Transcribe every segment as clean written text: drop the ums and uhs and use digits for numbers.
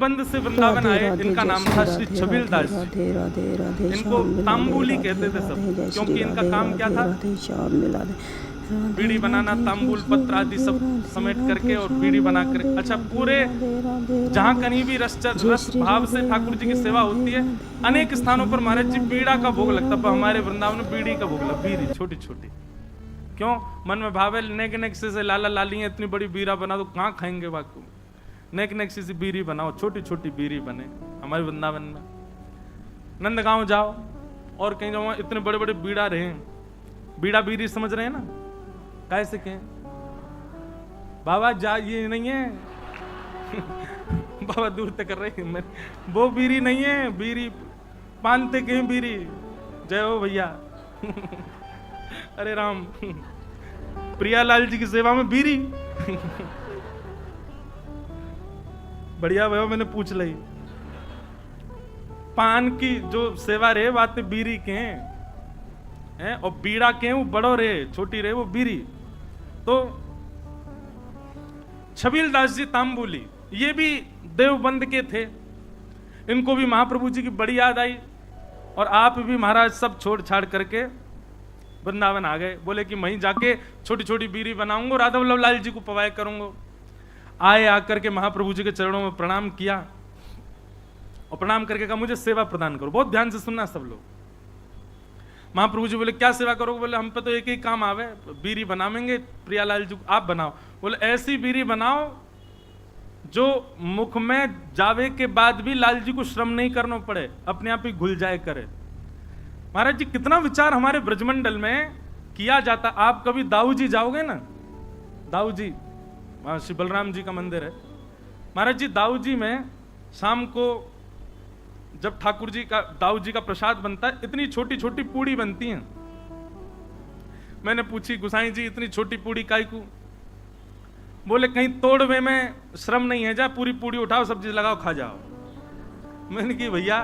देवबंद से वृंदावन आए, इनका नाम था श्री छबील दास जी। इनको तांबुली कहते थे सब, क्योंकि इनका काम क्या था, बीड़ी बनाना, तांबुल पत्र आदि सब समेट करके और बीड़ी बना कर। अच्छा, पूरे जहां कहीं भी रस भाव से ठाकुर जी की सेवा होती है, अनेक स्थानों पर महाराज जी बीड़ा का भोग लगता, पर हमारे वृंदावन में बीड़ी का भोग लगता, बीड़ी छोटी छोटी। क्यों? मन में भाव है, नेक नेक से लाला लाली है, इतनी बड़ी बीड़ा बना तो कहाँ खाएंगे बाकी, नेक नेक से बीड़ी बनाओ, छोटी छोटी बीड़ी बने। हमारे वृंदावन में नंदगांव जाओ और कहीं जाओ, इतने बड़े बड़े बीड़ा रहे, बीड़ा बीड़ी समझ रहे हैं ना, कैसे कहें बाबा जा, ये नहीं है बाबा दूर तक कर रहे हैं, वो बीड़ी नहीं है, बीड़ी पानते के बीड़ी। जय हो भैया अरे राम, प्रियालाल जी की सेवा में बीड़ी बढ़िया भैया, मैंने पूछ ली। पान की जो सेवा रहे बात बीड़ी के हैं, और बीड़ा के वो बड़ो रहे, छोटी रहे वो बीड़ी। तो छबील दास जी तांबुली, ये भी देवबंद के थे, इनको भी महाप्रभु जी की बड़ी याद आई, और आप भी महाराज सब छोड़ छाड़ करके वृंदावन आ गए। बोले कि वहीं जाके छोटी छोटी बीड़ी बनाऊंगा, राधा वल्लभ लाल जी को पवाय करूंगा। आए, आकर के महाप्रभु जी के चरणों में प्रणाम किया, और प्रणाम करके कहा मुझे सेवा प्रदान करो। बहुत ध्यान से सुनना सब लोग। महाप्रभु जी बोले क्या सेवा करोगे? बोले हम पे तो एक ही काम आवे, बीड़ी बनावेंगे, प्रियालाल जी आप बनाओ। बोले ऐसी बीड़ी बनाओ जो मुख में जावे के बाद भी लाल जी को श्रम नहीं करना पड़े, अपने आप ही घुल जाए करे। महाराज जी कितना विचार हमारे ब्रजमंडल में किया जाता। आप कभी दाऊ जी जाओगे ना, दाऊ जी वहां श्री बलराम जी का मंदिर है, महाराज जी दाऊ जी में शाम को जब ठाकुर जी का, दाऊ जी का प्रसाद बनता है, इतनी छोटी छोटी पूड़ी बनती हैं। मैंने पूछी गुसाई जी इतनी छोटी पूड़ी काई को? बोले कहीं तोड़वे में श्रम नहीं है, जा पूरी पूड़ी उठाओ, सब्जी लगाओ, खा जाओ। मैंने की भैया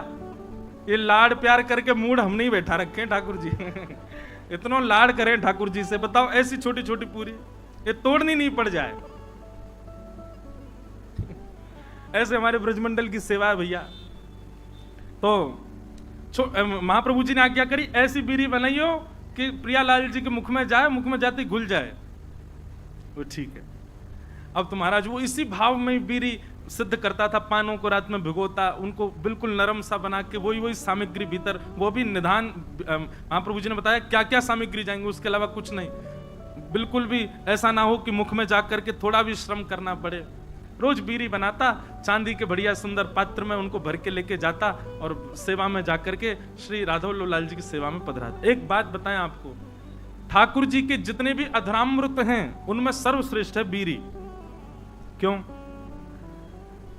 ये लाड़ प्यार करके मूड हम नहीं बैठा रखे ठाकुर जी इतना लाड़ करें ठाकुर जी से, बताओ ऐसी छोटी छोटी पूरी ये तोड़नी नहीं पड़ जाए ऐसे हमारे ब्रजमंडल की सेवा है भैया। तो महाप्रभु जी ने आज्ञा करी ऐसी बीड़ी बनाइयो कि प्रियालाल जी के मुख में जाए, मुख में जाते घुल जाए। वो ठीक है। अब तो महाराज वो इसी भाव में बीड़ी सिद्ध करता था, पानों को रात में भिगोता, उनको बिल्कुल नरम सा बना के वही सामग्री भीतर, वो भी निधान महाप्रभु जी ने बताया क्या क्या सामग्री जाएंगे, उसके अलावा कुछ नहीं। बिल्कुल भी ऐसा ना हो कि मुख में जाकर के थोड़ा भी श्रम करना पड़े। रोज बीड़ी बनाता, चांदी के बढ़िया सुंदर पात्र में उनको भर के लेके जाता और सेवा में जाकर के श्री राधा वल्लभ लाल जी की सेवा में पधराता। एक बात बताएं आपको, ठाकुर जी के जितने भी अधरामृत हैं उनमें सर्वश्रेष्ठ है बीड़ी। क्यों?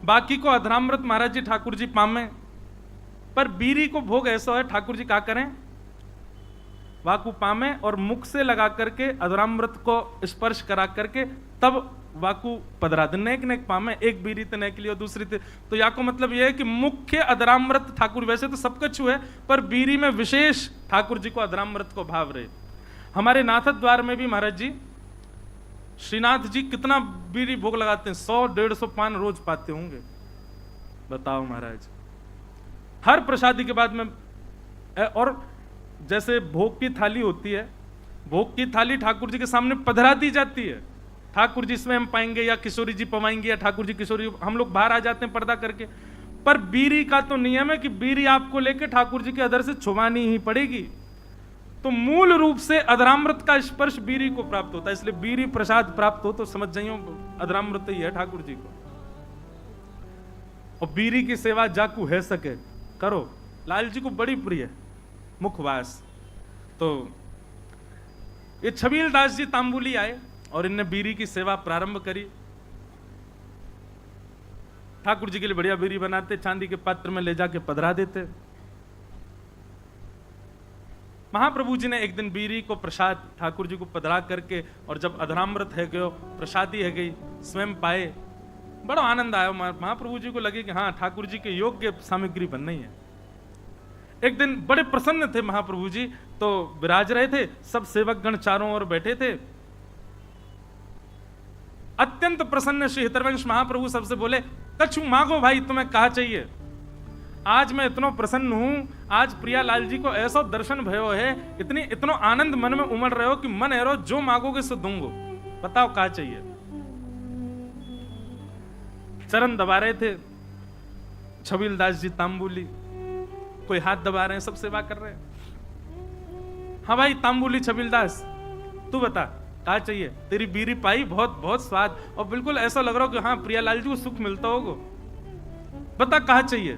बाकी को अधरामृत महाराज जी ठाकुर जी पामे, पर बीड़ी को भोग ऐसा है ठाकुर जी क्या करें, वाकु पामे और मुख से लगा करके अधरामृत को स्पर्श करा करके तब वाकु पधरा दे। नेक नेक पामे, एक बीड़ी तो नेक लियो, दूसरी तो या को मतलब यह है कि मुख्य अधरामृत ठाकुर, वैसे तो सब कछु है पर बीड़ी में विशेष ठाकुर जी को अधरामृत को भाव रहे। हमारे नाथ द्वार में भी महाराज जी श्रीनाथ जी कितना बीड़ी भोग लगाते हैं, 100-150 पान रोज पाते होंगे। बताओ महाराज, हर प्रसादी के बाद में। और जैसे भोग की थाली होती है, भोग की थाली ठाकुर जी के सामने पधरा दी जाती है। ठाकुर जी स्वयं पाएंगे या किशोरी जी पवाएंगे या ठाकुर जी किशोरी, हम लोग बाहर आ जाते हैं पर्दा करके। पर बीड़ी का तो नियम है कि बीड़ी आपको लेके ठाकुर जी के अधर से छुवानी ही पड़ेगी। तो मूल रूप से अधरामृत का स्पर्श बीड़ी को प्राप्त होता है, इसलिए बीड़ी प्रसाद प्राप्त हो तो समझ जाइयो अधरामृत ही है ठाकुर जी को। और बीड़ी की सेवा जाकू है सके करो, लाल जी को बड़ी प्रिय मुखवास। तो ये छबील दास जी तांबुली आए और इनने बीड़ी की सेवा प्रारंभ करी। ठाकुर जी के लिए बढ़िया बीड़ी बनाते, चांदी के पात्र में ले जाके पधरा देते। महाप्रभु जी ने एक दिन बीड़ी को प्रसाद ठाकुर जी को पधरा करके, और जब अधरामृत है गयो, प्रसादी है गई, स्वयं पाए, बड़ा आनंद आया। महाप्रभु जी को लगे कि हाँ ठाकुर जी के योग्य सामग्री बन रही है। एक दिन बड़े प्रसन्न थे महाप्रभु जी, तो विराज रहे थे, सब सेवक गण चारों ओर बैठे थे। अत्यंत प्रसन्न श्री हितरवंश महाप्रभु सबसे बोले कछु मांगो भाई, तुम्हें कहा चाहिए। आज मैं इतना प्रसन्न हूं, आज प्रियालाल जी को ऐसा दर्शन भयो है, इतनो आनंद मन में उमड़ रहे हो कि मन है रो जो मांगोगे सो दूंगो। बताओ कहा चाहिए। चरण दबा रहे थे छबीलदास जी तांबुली, कोई हाथ दबा रहे हैं, सब सेवा कर रहे हैं। हाँ भाई तांबुली छबीलदास, तू बता कहा चाहिए। तेरी बीरी पाई, बहुत बहुत स्वाद, और बिल्कुल ऐसा लग रहा हो कि हाँ प्रियालाल जी को सुख मिलता होगा। बता कहा चाहिए।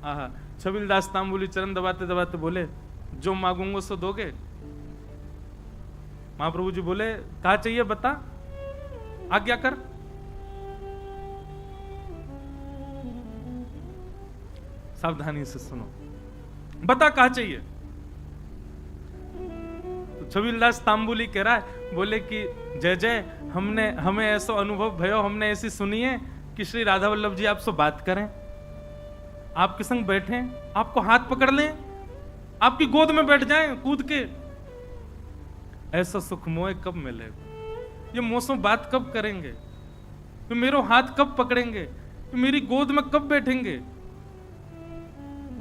आहा, छबीलदास तांबुली चरण दबाते दबाते बोले, जो मांगूंगा सो दोगे। महाप्रभु जी बोले, कहा चाहिए बता, आज्ञा कर। सावधानी से सुनो, बता कहा चाहिए। तो छबीलदास तांबुली कह रहा है, बोले कि जय जय, हमें ऐसा अनुभव भयो, हमने ऐसी सुनी है कि श्री राधा वल्लभ जी आपसे बात करें, आपके संग बैठे, आपको हाथ पकड़ लें, आपकी गोद में बैठ जाएं कूद के। ऐसा सुख मोह कब मिलेगा? ये मौसम बात कब करेंगे? ये मेरो हाथ कब पकड़ेंगे? ये मेरी गोद में कब बैठेंगे?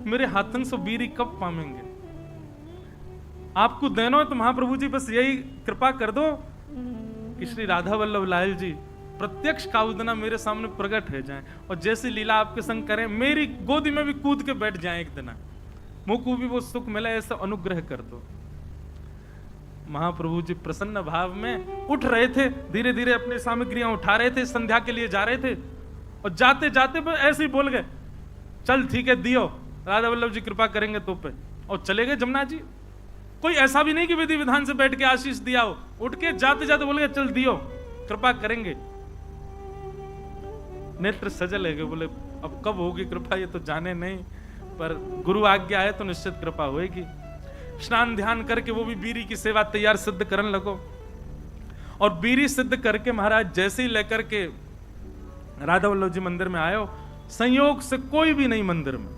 मेरे हाथन से बीरी कब पामेंगे? आपको देनो है तो महाप्रभु जी बस यही कृपा कर दो कि श्री राधा वल्लभ लाल जी प्रत्यक्ष काउदना मेरे सामने प्रकट हो जाएं और जैसी लीला आपके संग करें, मेरी गोदी में भी कूद के बैठ जाएं एक दिन, मुझको भी वो सुख मिले, ऐसा अनुग्रह कर दो। महाप्रभु जी प्रसन्न भाव में उठ रहे थे, धीरे धीरे अपनी सामग्रियां उठा रहे थे, संध्या के लिए जा रहे थे, और जाते जाते ऐसे ही बोल गए, चल ठीक है दियो, राधा वल्लभ जी कृपा करेंगे तो पे, और चले गए जमुना जी। कोई ऐसा भी नहीं कि विधि विधान से बैठ के आशीष दिया हो, उठ के जाते जाते बोल गए चल दियो, कृपा करेंगे। नेत्र सजल है, बोले अब कब होगी कृपा ये तो जाने नहीं, पर गुरु आज्ञा है तो निश्चित कृपा होगी। स्नान ध्यान करके वो भी बीरी की सेवा तैयार सिद्ध करने लगो, और बीरी सिद्ध करके महाराज जैसे ही लेकर के राधा वल्लभ जी मंदिर में आयो, संयोग से कोई भी नहीं मंदिर में,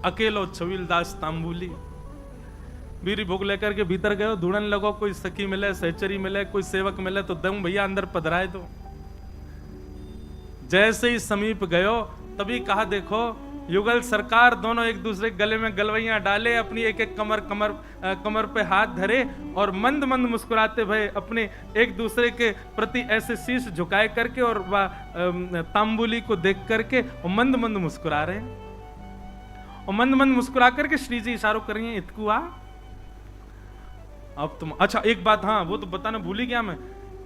अकेलो छबीलदास तांबुली बीरी भोग लेकर के भीतर गए, ढूंढने लगो कोई सखी मिले, सहचरी मिले, कोई सेवक मिले तो दम भैया अंदर पधराए दो। जैसे ही समीप गयो तभी कहा, देखो युगल सरकार दोनों एक दूसरे गले में गलवैयां डाले, अपनी एक एक कमर पे हाथ धरे और मंद मंद मुस्कुराते भये अपने एक दूसरे के प्रति ऐसे शीश झुकाए करके और वह तांबुली को देख करके और मंद मंद मुस्कुरा रहे हैं, और मंद मंद मुस्कुरा करके श्री जी इशारों कर रही हैं, इतकू आ अब तुम। अच्छा एक बात, हाँ वो तो बताना भूल ही गया मैं,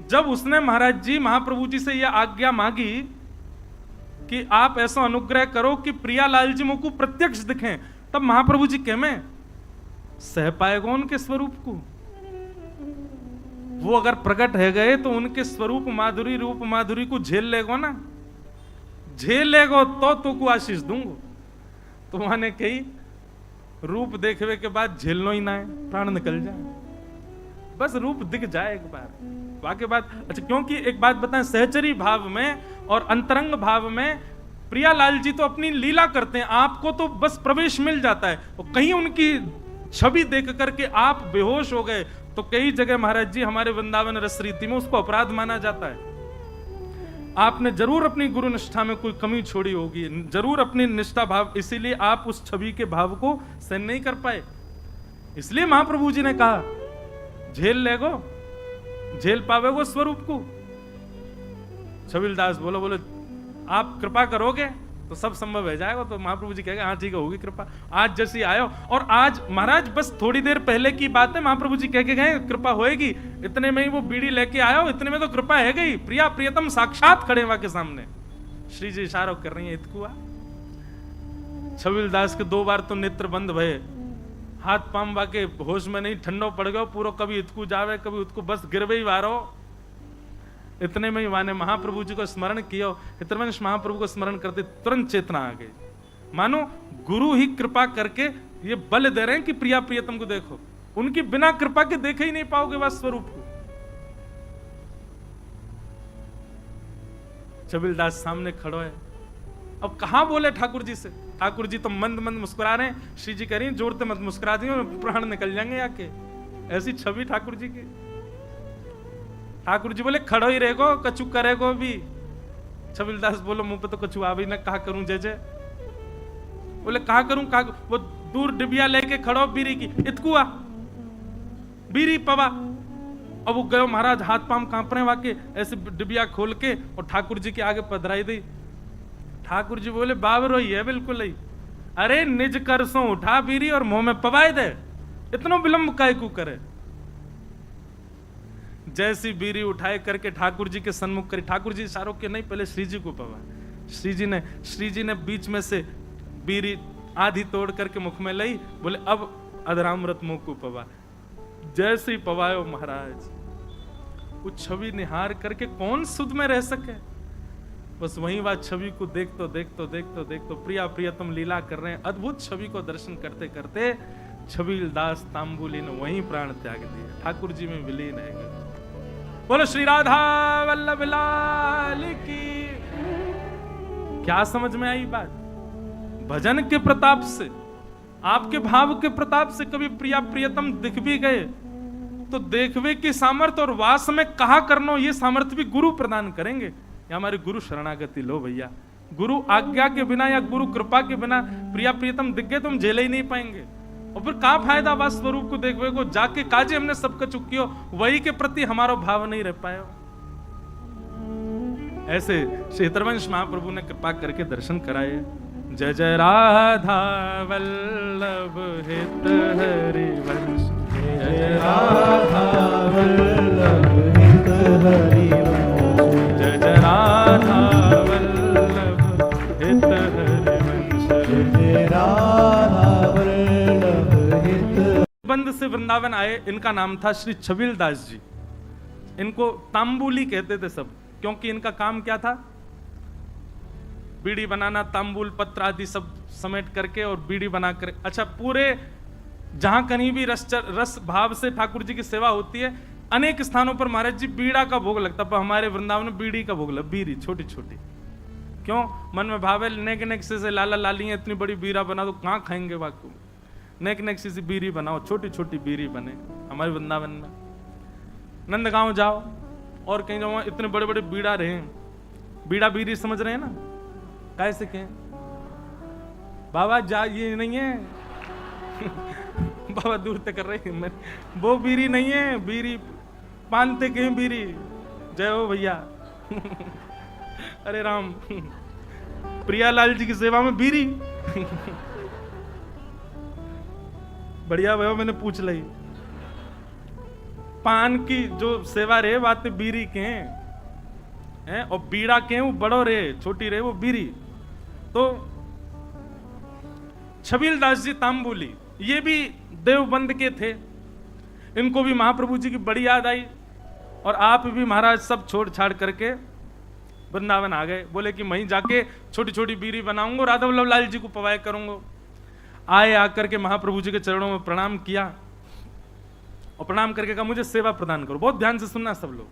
जब उसने महाराज जी महाप्रभु जी से यह आज्ञा मांगी कि आप ऐसा अनुग्रह करो कि प्रियालाल जी मुझको प्रत्यक्ष दिखें, तब महाप्रभु जी कह में सह पाएगा उनके स्वरूप को। वो अगर प्रकट है गए तो उनके स्वरूप माधुरी रूप माधुरी को झेल लेगो ना, झेल लेगो तो को आशीष दूंगो। तो वहां ने कही रूप देखने के बाद झेलनो ही ना है, प्राण निकल जाए, बस रूप दिख जाए एक बार, बाकी बात। अच्छा क्योंकि एक बात बताएं, सहचरी भाव में और अंतरंग भाव में प्रियालाल जी तो अपनी लीला करते हैं, आपको तो बस प्रवेश मिल जाता है, और कहीं उनकी छवि देख करके आप बेहोश हो गए तो कई जगह महाराज जी हमारे वृंदावन रस रीति में उसको अपराध माना जाता है। आपने जरूर अपनी गुरु निष्ठा में कोई कमी छोड़ी होगी, जरूर अपनी निष्ठा भाव, इसीलिए आप उस छवि के भाव को सहन नहीं कर पाए। इसलिए महाप्रभु जी ने कहा झेल लेगो, झेल पावेगो स्वरूप को। छबीलदास बोलो आप कृपा करोगे तो सब संभव हो जाएगा। तो महाप्रभु जी कहेगा हाँ ठीक है होगी कृपा। आज जैसी आयो, और आज महाराज बस थोड़ी देर पहले की बात है, महाप्रभु जी कह के गए कृपा होएगी, इतने में ही वो बीड़ी लेके आयो, इतने में तो कृपा है गई, प्रिया प्रियतम साक्षात खड़े वहां के सामने, श्री जी इशारा कर रही है इतकुआ। छबीलदास के 2 बार तो नेत्र बंद भये, हाथ पाम बाके होश में नहीं, ठंडो पड़ गयो पूरा, कभी इतकू जावे कभी उतकू, बस गिरवे ही वारो। इतने में ही माने महाप्रभु जी को स्मरण किया, इतने में महाप्रभु को स्मरण करते तुरंत चेतना आ गई, मानो गुरु ही कृपा करके ये बल दे रहे हैं कि प्रिया प्रियतम को देखो, उनकी बिना कृपा के देखे ही नहीं पाओगे वह स्वरूप को। छबीलदास सामने खड़ो है, अब कहां बोले ठाकुर जी से, ठाकुर जी तो मंद मंद मुस्कुरा रहे हैं, श्री जी कह रही जोर से मत मुस्कुरा दी प्राण निकल जाएंगे आके, ऐसी छवि ठाकुर जी की। ठाकुर जी बोले खड़ो ही रहेगो, कछु करेगो भी, छबीलदास बोलो मुंह पे तो कछु आ भी ना, कहा करूं जय जय। बोले कहा करूं कहा, वो दूर डिबिया लेके खड़ो बीरी की, इतकुआ बीरी पवा। अब वो गयो महाराज, हाथ पांव कांप रहे वाके, ऐसे डिबिया खोल के और ठाकुर जी के आगे पधराई दी। ठाकुर जी बोले बाबर ही है बिल्कुल ही, अरे निज करसों उठा बीरी और मुंह में पवाए दे, इतना विलंब काय को करे। जैसी बीरी उठाए करके ठाकुर जी के सन्मुख करी, ठाकुर जी इशारों के नहीं, पहले श्री जी को पवा। श्री जी ने बीच में से बीरी आधी तोड़ करके मुख में लाई, बोले अब अधरामृत मुंह को पवा। जैसे ही पवायो महाराज, वो छवि निहार करके कौन सुध में रह सके, बस वही बात छवि को देखतो प्रिया प्रियतम लीला कर रहे हैं। अद्भुत छवि को दर्शन करते करते छबीलदास तांबुली ने वहीं प्राण त्याग दिए, ठाकुर जी में विलीन है गए। बोलो श्री राधा वल्लभ लाल की। क्या समझ में आई बात? भजन के प्रताप से, आपके भाव के प्रताप से कभी प्रिया प्रियतम दिख भी गए तो देखवे की सामर्थ्य और वास में कहा करनो, ये सामर्थ्य भी गुरु प्रदान करेंगे। या हमारे गुरु शरणागति लो भैया, गुरु आज्ञा के बिना या गुरु कृपा के बिना प्रिया प्रियतम दिख गए तुम झेले ही नहीं पाएंगे। और फिर का फायदा वास स्वरूप को देखवे को, जाके काजे हमने सबका चुकियो, वही के प्रति हमारा भाव नहीं रह पायो। ऐसे क्षेत्रवंश महाप्रभु ने कृपा करके दर्शन कराए। जय जय राधा वल्लभ हित हरिवंश, जय जय राधा वल्लभ हित हरिवंश, जय जय राधा वल्लभ हित हरिवंश, जय जय राधा वल्लभ हित। बंद से वृंदावन आए, इनका नाम था श्री छबीलदास जी। इनको तांबुली कहते थे सब, क्योंकि इनका काम क्या था? बीड़ी बनाना, तांबुल पत्र आदि सब समेट करके और बीड़ी बना कर, अच्छा पूरे जहां कहीं भी रस भाव से ठाकुर जी की सेवा होती है, अनेक स्थानों पर महाराज जी बीड़ा का भोग लगता, पर हमारे वृंदावन में बीड़ी का भोग लग, बीड़ी छोटी छोटी। क्यों? मन में भाव है नेक नेक से लाला लाली है, इतनी बड़ी बीड़ा बना तो कहाँ खाएंगे वाकू, नेक नेक से बीड़ी बनाओ, छोटी छोटी बीड़ी बने। हमारे वृंदावन में नंदगांव जाओ और कहीं जाओ, इतने बड़े बड़े बीड़ा रहे, बीड़ा बीड़ी समझ रहे हैं ना, कैसे कहें बाबा जा ये नहीं है बाबा दूर तक कर रहे हैं, वो बीड़ी नहीं है, बीड़ी पानते कहीं बीड़ी। जय हो भैया अरे राम प्रियालाल जी की सेवा में बीड़ी बढ़िया भैया, मैंने पूछ ली पान की जो सेवा रहे बातें बीड़ी के हैं, और बीड़ा के वो बड़ो रहे छोटी रहे वो बीड़ी। तो छबीलदास जी तांबुली ये भी देवबंद के थे, इनको भी महाप्रभु जी की बड़ी याद आई, और आप भी महाराज सब छोड़ छाड़ करके वृंदावन आ गए। बोले कि वहीं जाके छोटी छोटी बीड़ी बनाऊंगा, राधा वल्लभ लाल जी को पवाए करूंगा। आए आकर के महाप्रभु जी के चरणों में प्रणाम किया, और प्रणाम करके कहा मुझे सेवा प्रदान करो। बहुत ध्यान से सुनना सब लोग।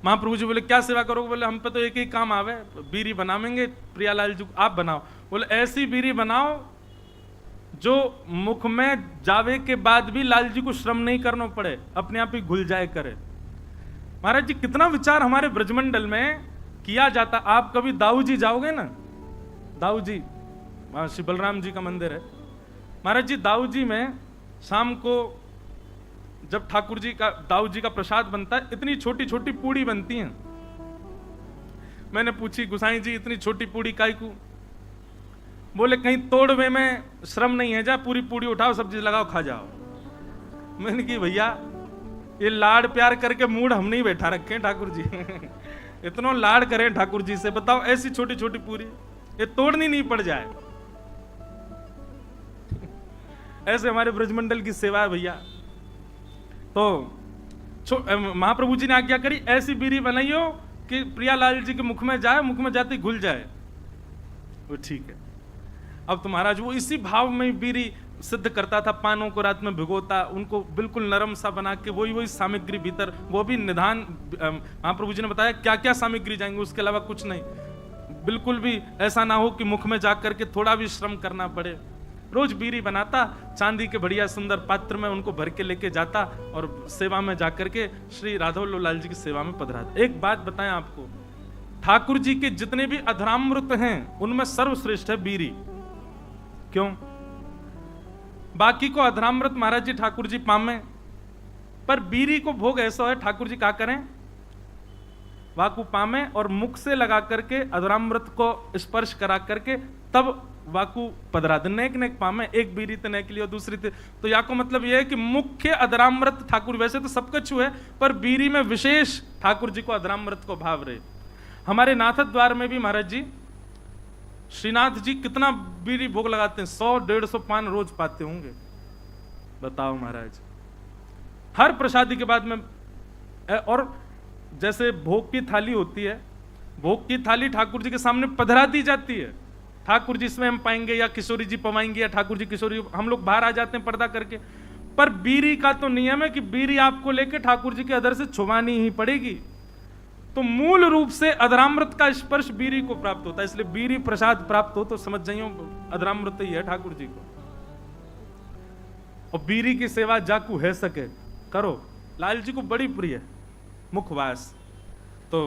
महाप्रभु जी बोले क्या सेवा करोगे? बोले हम पे तो एक ही काम आवे, बीड़ी बनावेंगे, प्रियालाल जी आप बनाओ। बोले ऐसी बीड़ी बनाओ जो मुख में जावे के बाद भी लाल जी को श्रम नहीं करना पड़े, अपने आप ही घुल जाए करे। महाराज जी कितना विचार हमारे ब्रजमंडल में किया जाता। आप कभी दाऊ जी जाओगे ना, दाऊ जी वहां श्री बलराम जी का मंदिर है। महाराज जी दाऊ जी में शाम को जब ठाकुर जी का दाऊ जी का प्रसाद बनता है, इतनी छोटी छोटी पूड़ी बनती हैं। मैंने पूछी गुसाई जी इतनी छोटी पूड़ी काई को? बोले कहीं तोड़वे में श्रम नहीं है, जा पूरी पूड़ी उठाओ सब्जी लगाओ खा जाओ। मैंने की भैया ये लाड़ प्यार करके मूड हम नहीं बैठा रखे ठाकुर जी इतना लाड़ करें ठाकुर जी से, बताओ ऐसी छोटी छोटी पूरी ये तोड़नी नहीं पड़ जाए। ऐसे हमारे ब्रजमंडल की सेवा है भैया। तो महाप्रभु जी ने आज्ञा करी ऐसी बीड़ी बनाइयो कि प्रियालाल जी के मुख में जाए, मुख में जाते घुल जाए। वो ठीक है। अब तो महाराज वो इसी भाव में बीड़ी सिद्ध करता था, पानों को रात में भिगोता, उनको बिल्कुल नरम सा बना के वही सामग्री भीतर, वो भी निधान महाप्रभु जी ने बताया क्या क्या सामग्री जाएंगे, उसके अलावा कुछ नहीं। बिल्कुल भी ऐसा ना हो कि मुख में जाकर के थोड़ा भी श्रम करना पड़े। रोज बीड़ी बनाता, चांदी के बढ़िया सुंदर पात्र में उनको भर के लेके जाता और सेवा में जाकर के श्री राधा वल्लभ लाल जी की सेवा में पधराता। एक बात बताएं आपको, ठाकुर जी के जितने भी अधरामृत हैं उनमें सर्वश्रेष्ठ है बीरी। क्यों? बाकी को अधरामृत महाराज जी ठाकुर जी पामे, पर बीरी को भोग ऐसा है ठाकुर जी क्या करें, वाकु पामे और मुख से लगा करके अधरामृत को स्पर्श करा करके तब वाकु पधरा दे। नेक नेक पामे, एक बीरी तो नेक लियो, दूसरी तो या को मतलब यह है कि मुख्य अधरामृत ठाकुर, वैसे तो सब कछु है पर बीरी में विशेष ठाकुर जी को अधरामृत को भाव रहे। हमारे नाथ द्वार में भी महाराज जी श्रीनाथ जी कितना बीरी भोग लगाते हैं, 100-150 पान रोज पाते होंगे, बताओ महाराज। हर प्रसादी के बाद में, और जैसे भोग की थाली होती है, भोग की थाली ठाकुर जी के सामने पधरा दी जाती है, ठाकुर जी स्वयं पाएंगे या किशोरी जी पवाएंगे या ठाकुर जी किशोरी, हम लोग बाहर आ जाते हैं पर्दा करके। पर बीरी का तो नियम है कि बीरी आपको लेके ठाकुर जी के अधर से छुवानी ही पड़ेगी। तो मूल रूप से अधरामृत का स्पर्श बीरी को प्राप्त होता है, इसलिए बीरी प्रसाद प्राप्त हो तो समझ जाइयो अधरामृत ही है ठाकुर जी को। और बीरी की सेवा जाकू है सके करो, लाल जी को बड़ी प्रिय है मुखवास। तो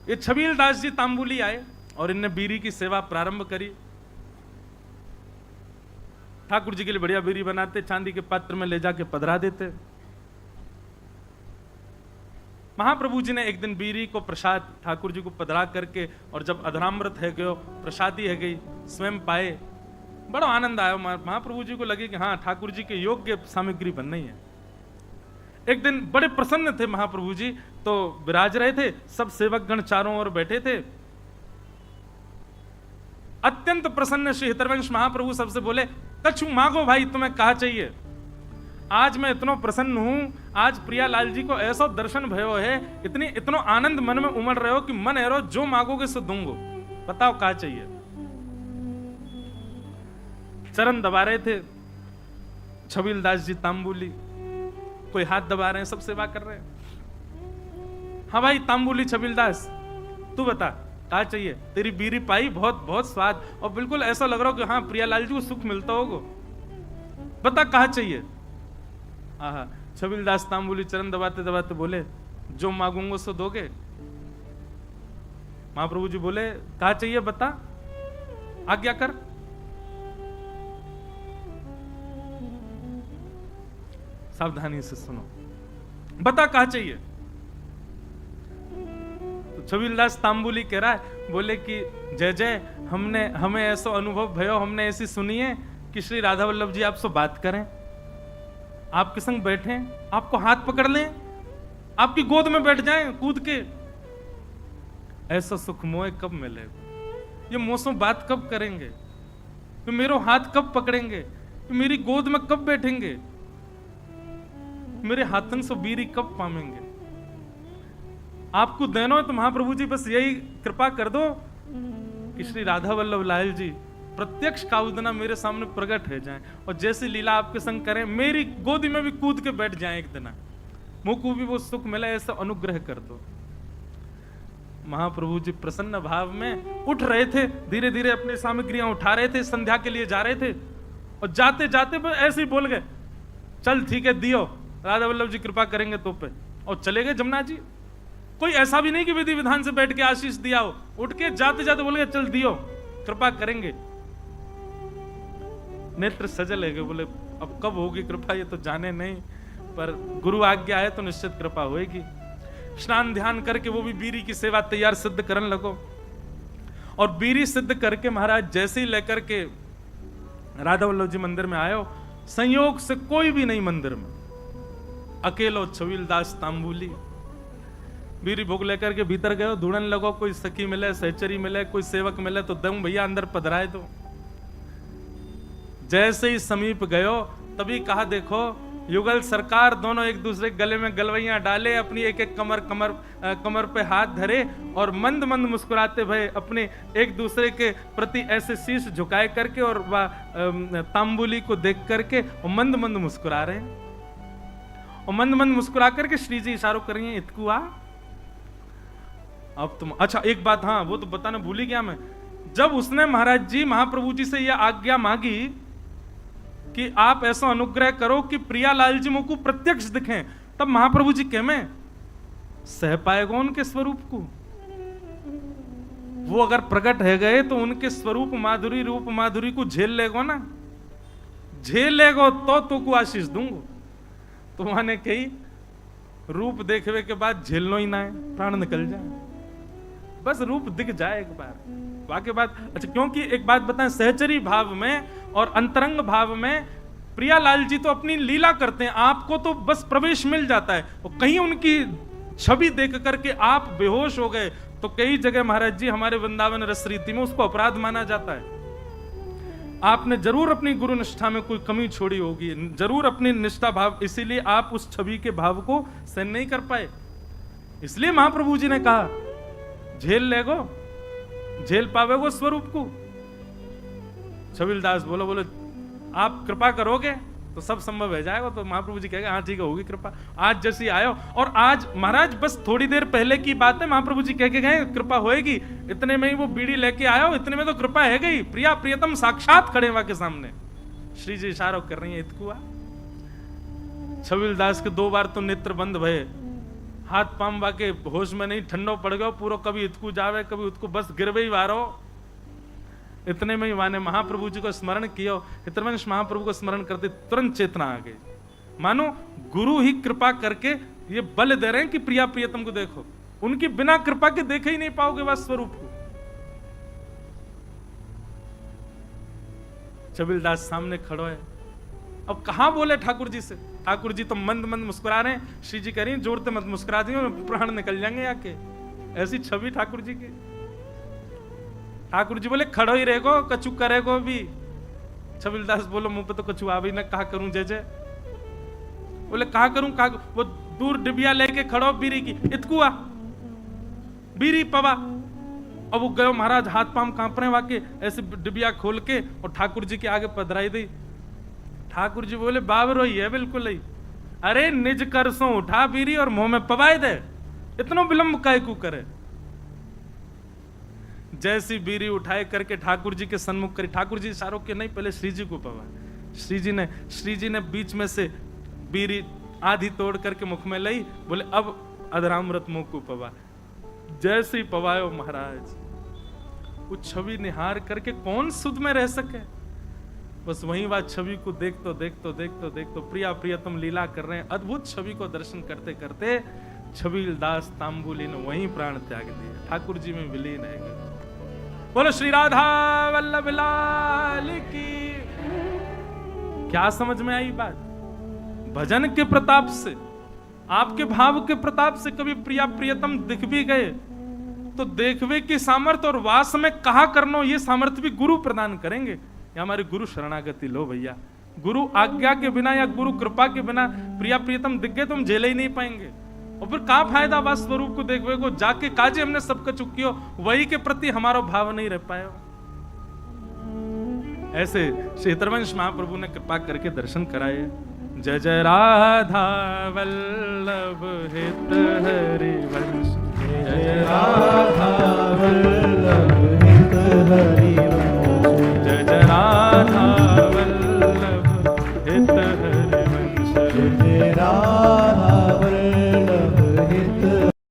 ये छबील दास जी तांबुली आए और इनने बीरी की सेवा प्रारंभ करी। ठाकुर जी के लिए बढ़िया बीरी बनाते, चांदी के पात्र में ले जाके पधरा देते। महाप्रभु जी ने एक दिन बीरी को प्रसाद ठाकुर जी को पधरा करके, और जब अधरामृत है गयो, प्रसादी है गई, स्वयं पाए, बड़ा आनंद आया। महाप्रभु जी को लगे कि हाँ ठाकुर जी के योग्य सामग्री बन रही है। एक दिन बड़े प्रसन्न थे महाप्रभु जी, तो विराज रहे थे, सब सेवक गण चारों ओर बैठे थे। अत्यंत प्रसन्न श्री हितरवंश महाप्रभु सबसे बोले, कछु मांगो भाई, तुम्हें कहा चाहिए। आज मैं इतना प्रसन्न हूं, आज प्रिया लाल जी को ऐसा दर्शन भयो है, इतनो आनंद मन में उमड़ रहे हो कि मन है रो जो मांगोगे सो दूंगो, बताओ क्या चाहिए। चरण दबा रहे थे छबील दास जी तांबुली, कोई हाथ दबा रहे हैं, सब सेवा कर रहे हैं। हाँ भाई तांबुली छबील दास, तू बता क्या चाहिए। तेरी बीरी पाई, बहुत बहुत स्वाद, और बिल्कुल ऐसा लग रहा हो कि हाँ प्रिया लाल जी को सुख मिलता होगा, बता कहा चाहिए। हाँ छबील दास तांबुली चरण दबाते दबाते बोले, जो मांगूंगा सो दोगे। महाप्रभु जी बोले, कहा चाहिए बता, आज्ञा कर। सावधानी से सुनो, बता कहा चाहिए। तो छबील दास तांबुली कह रहा है, बोले कि जय जय, हमें ऐसा अनुभव भयो, हमने ऐसी सुनी है कि श्री राधा वल्लभ जी आपसे बात करें, आपके संग बैठे, आपको हाथ पकड़ लें, आपकी गोद में बैठ जाएं कूद के। ऐसा सुख मोए कब मिलेगा, ये मौसम बात कब करेंगे, तो मेरो हाथ कब पकड़ेंगे, तो मेरी गोद में कब बैठेंगे, मेरे हाथन से बीरी कब पामेंगे। आपको देना है तो महाप्रभु जी बस यही कृपा कर दो कि श्री राधा वल्लभ लाल जी प्रत्यक्ष काउदना मेरे सामने प्रकट हो जाएं, और जैसी लीला आपके संग करें, मेरी गोदी में भी कूद के बैठ जाएं एक दिन, मुझको भी वो सुख मिले, ऐसा अनुग्रह कर दो। महाप्रभु जी प्रसन्न भाव में उठ रहे थे, धीरे धीरे अपनी सामग्रियां उठा रहे थे, संध्या के लिए जा रहे थे, और जाते जाते ऐसे ही बोल गए, चल ठीक है दियो, राधा वल्लभ जी कृपा करेंगे तो पे, और चले गए जमुना जी। कोई ऐसा भी नहीं कि विधि विधान से बैठ के आशीष दिया हो, उठ के जाते जाते बोल गए, चल दियो, कृपा करेंगे। नेत्र सजल है, बोले अब कब होगी कृपा ये तो जाने नहीं, पर गुरु आज्ञा है तो निश्चित कृपा होगी। स्नान ध्यान करके वो भी बीरी की सेवा तैयार सिद्ध करने लगो, और बीरी सिद्ध करके महाराज जैसे ही लेकर के राधा वल्लभ जी मंदिर में आयो, संयोग से कोई भी नहीं मंदिर में, अकेलो छबील दास तांबुली बीरी भोग लेकर के भीतर गए, ढूंढन लगो, कोई सखी मिले, सहचरी मिले, कोई सेवक मिले तो दम भैया अंदर पधराए दो। जैसे ही समीप गयो तभी कहा, देखो युगल सरकार दोनों एक दूसरे गले में गलवैयां डाले, अपनी एक एक कमर पे हाथ धरे, और मंद मंद मुस्कुराते भय अपने एक दूसरे के प्रति ऐसे शीश झुकाए करके और तांबुली को देख करके और मंद मंद मुस्कुरा रहे हैं, और मंद मंद मुस्कुरा करके श्री जी इशारों कर रही हैं, इतकू आ अब तुम। अच्छा एक बात, हाँ वो तो बताना भूल ही गया मैं, जब उसने महाराज जी महाप्रभु जी से यह आज्ञा मांगी कि आप ऐसा अनुग्रह करो कि प्रिया लाल जी मुझको प्रत्यक्ष दिखें, तब महाप्रभु जी कह में सह पाएगा उनके स्वरूप को, वो अगर प्रकट है गए तो उनके स्वरूप माधुरी रूप माधुरी को झेल लेगो ना, झेल लेगो तो को आशीष दूंगो। तो माने कही रूप देखवे के बाद झेलनो ही ना है, प्राण निकल जाए, बस रूप दिख जाए एक बार, वाकई बात। अच्छा, क्योंकि एक बात बताएं, सहचरी भाव में और अंतरंग भाव में प्रियालाल जी तो अपनी लीला करते हैं, आपको तो बस प्रवेश मिल जाता है, और कहीं उनकी छवि देख करके आप बेहोश हो गए तो कई जगह महाराज जी हमारे वृंदावन रस रीति में उसको अपराध माना जाता है। आपने जरूर अपनी गुरु निष्ठा में कोई कमी छोड़ी होगी, जरूर अपनी निष्ठा भाव, इसीलिए आप उस छवि के भाव को सहन नहीं कर पाए। इसलिए महाप्रभु जी ने कहा झेल लेगो, झेल पावेगो स्वरूप को। छबीलदास बोलो आप कृपा करोगे तो सब संभव हो जाएगा। तो महाप्रभु जी कहेगा हाँ ठीक है, होगी कृपा। आज जैसी आयो, और आज महाराज बस थोड़ी देर पहले की बात है, महाप्रभु जी कह के गए कृपा होएगी, इतने में ही वो बीड़ी लेके आयो, इतने में तो कृपा है गई, प्रिया प्रियतम साक्षात खड़े वहां के सामने, श्री जी इशारा कर रही है इतकुआ। छबीलदास के 2 बार तो नेत्र बंद भये, हाथ पाम वाके होश में नहीं, ठंडो पड़ गयो पूरा, कभी इतकू जावे कभी उतकू, बस गिरवे ही वारो। इतने में ही माने महाप्रभु जी को स्मरण किया, हितवंश महाप्रभु को स्मरण करते तुरंत चेतना आ गई, मानो गुरु ही कृपा करके ये बल दे रहे हैं कि प्रिया प्रियतम को देखो, उनकी बिना कृपा के देखे ही नहीं पाओगे वह स्वरूप को। छबीलदास सामने खड़ो है, अब कहां बोले ठाकुर जी से, ठाकुर जी तो मंद मंद मुस्कुरा रहे हैं, श्री जी कह रही जोर से मत मुस्कुरा दी, प्राण निकल जाएंगे आके, ऐसी छवि ठाकुर जी की। ठाकुर जी बोले खड़ो ही रहेगो, कछु करेगो भी। छबीलदास बोलो मुंह पे तो कछु आ भी ना, कहा करूं जय। बोले कहा करूं, कहा, वो दूर डिबिया लेके खड़ो बीरी की, इतकुआ बीरी पवा, और वो गयो महाराज, हाथ पाम कांप रहे वाके, ऐसे डिबिया खोल के और ठाकुर जी के आगे पधराई दी। ठाकुर जी बोले बाबर ही है बिल्कुल ही, अरे निज कर सो उठा बीरी और मुंह में पवाए दे, इतनो विलंब काय को करे। जैसी बीरी उठाए करके ठाकुर जी के सन्मुख करी, ठाकुर जी इशारों के नहीं, पहले श्री जी को पवा। श्री जी ने बीच में से बीरी आधी तोड़ करके मुख में लाई, बोले अब अधरामृत मुंह को पवा। जैसे ही पवायो महाराज, वो छवि निहार करके कौन सुध में रह सके, बस वही बात छवि को देखतो प्रिया प्रियतम लीला कर रहे हैं, अद्भुत छवि को दर्शन करते करते छबीलदास तांबुली ने वहीं प्राण त्याग दिए, ठाकुर जी में विलीन है। बोलो श्री राधा वल्लभ लाल की। क्या समझ में आई बात? भजन के प्रताप से, आपके भाव के प्रताप से कभी प्रिया प्रियतम दिख भी गए तो देखवे की सामर्थ्य और वास में कहा करनो, ये सामर्थ्य भी गुरु प्रदान करेंगे। या हमारे गुरु शरणागति लो भैया, गुरु आज्ञा के बिना या गुरु कृपा के बिना प्रिया प्रियतम दिख गए तुम झेले ही नहीं पाएंगे, और फिर क्या फायदा वास स्वरूप को देखवे को, जाके काजे हमने सबका चुकियो, वही के प्रति हमारा भाव नहीं रह पायो। ऐसे श्री हितवंश महाप्रभु ने कृपा करके दर्शन कराए। जय जय राधा वल्लभ हित हरि वंश, जय राधा वल्लभ हित हरि